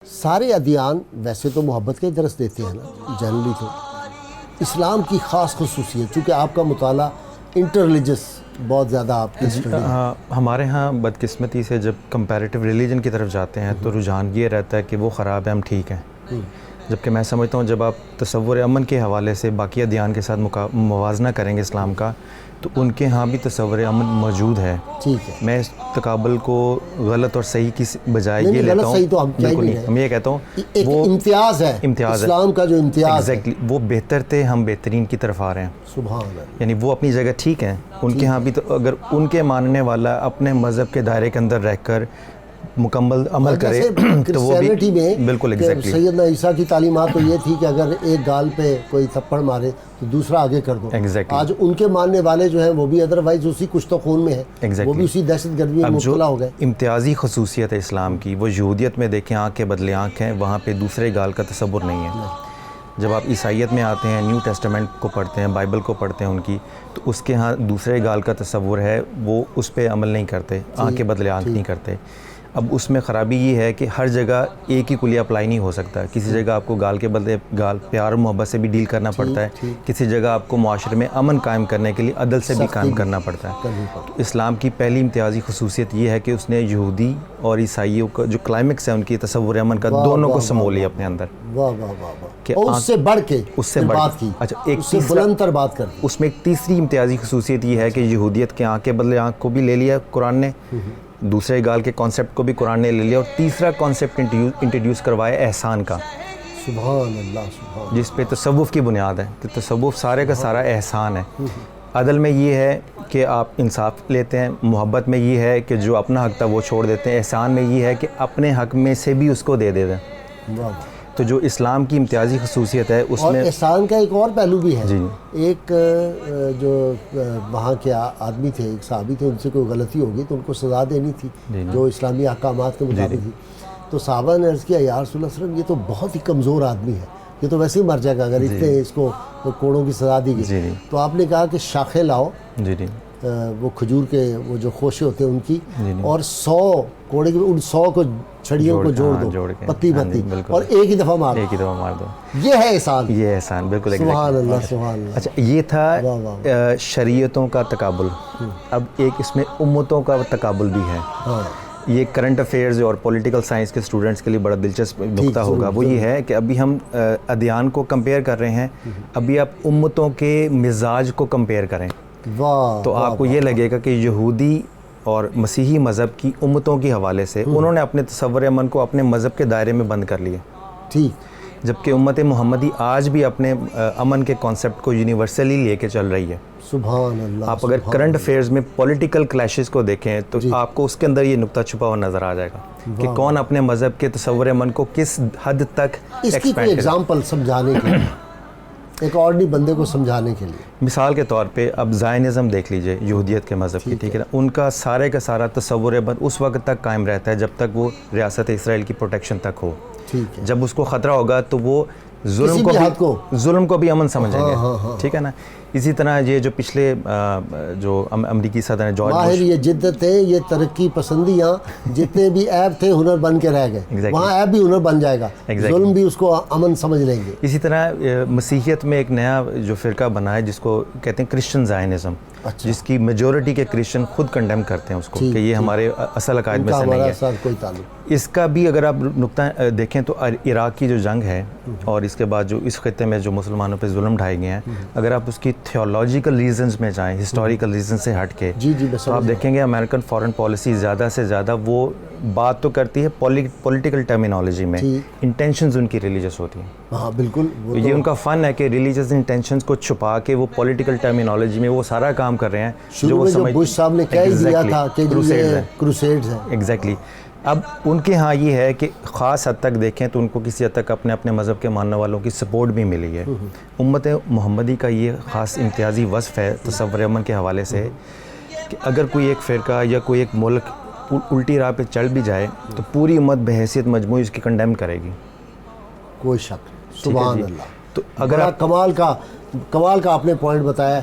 سارے ادیان ویسے تو محبت کے درس دیتے ہیں نا جنرلی، تو اسلام کی خاص خصوصیت چونکہ آپ کا مطالعہ انٹر ریلیجس بہت زیادہ آپ کی اسٹڈی ہے۔ ہمارے ہاں بدقسمتی سے جب کمپیریٹیو ریلیجن کی طرف جاتے ہیں تو رجحان یہ رہتا ہے کہ وہ خراب ہے، ہم ٹھیک ہیں، جبکہ میں سمجھتا ہوں جب آپ تصور امن کے حوالے سے باقی ادیان کے ساتھ موازنہ کریں گے اسلام کا، تو ان کے ہاں بھی تصور امن موجود ہے۔ ٹھیک ہے، میں اس تقابل کو غلط اور صحیح کی بجائے یہ غلط لیتا ہوں، صحیح تو ہم کیا ہی بالکل نہیں نہیں، ہم یہ کہتا ہوں ایک وہ امتیاز ہے، امتیاز ہے، اسلام کا جو امتیاز ہے۔ ایگزیکٹلی وہ بہتر تھے، ہم بہترین کی طرف آ رہے ہیں، سبحان اللہ۔ یعنی وہ اپنی جگہ ٹھیک ہیں، ان کے ہاں بھی تو اگر ان کے ماننے والا اپنے مذہب کے دائرے کے اندر رہ کر مکمل عمل کرے تو وہ بھی کرسچینٹی میں بالکل کہ ایگزیکٹلی سیدنا عیسیٰ کی تعلیمات تو یہ تھی کہ اگر ایک گال پہ کوئی تھپڑ مارے تو دوسرا آگے کر دو۔ Exactly. آج ان کے ماننے والے جو ہیں وہ بھی ادروائز اسی کچھ تو خون میں ہے، Exactly. وہ بھی اسی دہشت گردی میں اب جو مبتلا ہو گئے۔ امتیازی خصوصیت ہے اسلام کی، وہ یہودیت میں دیکھیں آنکھ کے بدلے آنکھ ہیں، وہاں پہ دوسرے گال کا تصور نہیں ہے۔ جب آپ عیسائیت میں آتے ہیں، نیو ٹیسٹمنٹ کو پڑھتے ہیں، بائبل کو پڑھتے ہیں ان کی، تو اس کے ہاں دوسرے گال کا تصور ہے، وہ اس پہ عمل نہیں کرتے، آنکھ کے بدلے آنکھ نہیں کرتے۔ اب اس میں خرابی یہ ہے کہ ہر جگہ ایک ہی کلیہ اپلائی نہیں ہو سکتا، کسی جگہ آپ کو گال کے بدلے گال پیار و محبت سے بھی ڈیل کرنا پڑتا ہے، کسی جگہ آپ کو معاشرے میں امن قائم کرنے کے لیے عدل سے بھی قائم کرنا پڑتا ہے۔ تو اسلام کی پہلی امتیازی خصوصیت یہ ہے کہ اس نے یہودی اور عیسائیوں کا جو کلائمیکس ہے ان کی تصور امن کا، دونوں کو سمو لیا اپنے اندر۔ واہ واہ واہ واہ، اور اس سے بڑھ کے اس سے بات کی، اچھا ایک اس سے بلند تر بات کر دی۔ اس میں ایک تیسری امتیازی خصوصیت یہ ہے کہ یہودیت کے آنکھ کے بدلے آنکھ کو بھی لے لیا قرآن نے، دوسرے گال کے کانسیپٹ کو بھی قرآن نے لے لیا، اور تیسرا کانسیپٹ انٹروڈیوس کروایا احسان کا، سبحان اللہ سبحان جس پہ تصوف کی بنیاد ہے کہ تصوف سارے کا سارا احسان ہے۔ عدل میں یہ ہے کہ آپ انصاف لیتے ہیں، محبت میں یہ ہے کہ جو اپنا حق تھا وہ چھوڑ دیتے ہیں، احسان میں یہ ہے کہ اپنے حق میں سے بھی اس کو دے دیتے ہیں۔ واہ۔ تو جو اسلام کی امتیازی خصوصیت ہے اس اور میں احسان کا ایک اور پہلو بھی ہے۔ جی ایک جو وہاں کے آدمی تھے، ایک صحابی تھے، ان سے کوئی غلطی ہوگی تو ان کو سزا دینی تھی جو اسلامی احکامات کے مطابق تھی، تو صحابہ نے عرض کیا یا رسول اللہ صلی اللہ علیہ وسلم یہ تو بہت ہی کمزور آدمی ہے، یہ تو ویسے ہی مر جائے گا اگر اتنے اس کو کوڑوں کی سزا دی گئی۔ تو آپ نے کہا کہ شاخیں لاؤ، جی جی وہ کھجور کے وہ جو خوشے ہوتے ہیں ان کی، اور 100 کوڑے کے ان 100 کو چھڑیوں کو جوڑ دو پتی پتی، اور ایک ہی دفعہ مار دو، ایک ہی دفعہ مار دو۔ یہ ہے احسان، یہ احسان بالکل سبحان اللہ سبحان اللہ۔ اچھا یہ تھا شریعتوں کا تقابل، اب ایک اس میں امتوں کا تقابل بھی ہے۔ یہ کرنٹ افیئرز اور پولیٹیکل سائنس کے اسٹوڈنٹس کے لیے بڑا دلچسپ نقطہ ہوگا، وہ یہ ہے کہ ابھی ہم ادیان کو کمپیئر کر رہے ہیں، ابھی آپ امتوں کے مزاج کو کمپیئر کریں تو آپ کو یہ لگے گا کہ یہودی اور مسیحی مذہب کی امتوں کے حوالے سے انہوں نے اپنے تصور امن کو اپنے مذہب کے دائرے میں بند کر لیے، ٹھیک، جبکہ امت محمدی آج بھی اپنے امن کے کانسیپٹ کو یونیورسلی لے کے چل رہی ہے۔ سبحان اللہ۔ آپ اگر کرنٹ افیئرز میں پولیٹیکل کلیشز کو دیکھیں تو آپ کو اس کے اندر یہ نقطہ چھپا ہوا نظر آ جائے گا کہ کون اپنے مذہب کے تصور امن کو کس حد تک اس کی کوئی ایگزامپل سمجھانے کے لیے، ایک آرڈنری بندے کو سمجھانے کے لیے، مثال کے طور پہ اب زائنزم دیکھ لیجئے، یہودیت کے مذہب کی، ٹھیک ہے نا، ان کا سارے کا سارا تصور امن اس وقت تک قائم رہتا ہے جب تک وہ ریاست اسرائیل کی پروٹیکشن تک ہو، ٹھیک ہے، جب اس کو خطرہ ہوگا تو وہ ظلم کو بھی امن سمجھیں گے، ٹھیک ہے نا۔ اسی طرح یہ جو پچھلے جو امریکی صدر ہیں جارج ماہر یہ جدتیں، یہ ترقی پسندیاں، جتنے بھی عیب تھے ہنر بن کے رہ گئے، وہاں عیب بھی ہنر بن جائے گا، ظلم بھی اس کو امن سمجھ لیں گے۔ اسی طرح مسیحیت میں ایک نیا جو فرقہ بنا ہے جس کو کہتے ہیں کرسچن زائنزم، جس کی میجورٹی کے کرسچن خود کنڈیم کرتے ہیں اس کو کہ یہ ہمارے اصل عقائد میں سے نہیں ہے۔ کوئی تعلق اس کا بھی اگر آپ نقطہ دیکھیں تو عراق کی جو جنگ ہے اور اس کے بعد جو اس خطے میں جو مسلمانوں پہ ظلم ڈھائے گئے ہیں، اگر آپ اس کی تھیولوجیکل ریزنز میں جائیں، ہسٹوریکل ریزن سے ہٹ کے، تو آپ دیکھیں گے امریکن فارن پالیسی زیادہ سے زیادہ وہ بات تو کرتی ہے پولیٹیکل ٹرمینالوجی میں، انٹینشنز ان کی ریلیجس ہوتی ہیں۔ ہاں بالکل، یہ ان کا فن ہے کہ ریلیجس انٹینشنز کو چھپا کے وہ پولیٹیکل ٹرمینالوجی میں وہ سارا کام کر رہے ہیں جو وہ سمجھ بش صاحب نے کہہ دیا تھا کہ یہ کروسیڈز ہیں۔ ایگزیکٹلی۔ اب ان کے ہاں یہ ہے کہ خاص حد تک دیکھیں تو ان کو کسی حد تک اپنے مذہب کے ماننے والوں کی سپورٹ بھی ملی ہے۔ امت محمدی کا یہ خاص امتیازی وصف ہے تصور امن کے حوالے سے کہ اگر کوئی ایک فرقہ یا کوئی ایک ملک الٹی راہ پہ چل بھی جائے تو پوری امت بحیثیت مجموعی اس کی کنڈیم کرے گی، کوئی شک نہیں۔ سبحان اللہ۔ تو اگر کمال کا آپ نے پوائنٹ بتایا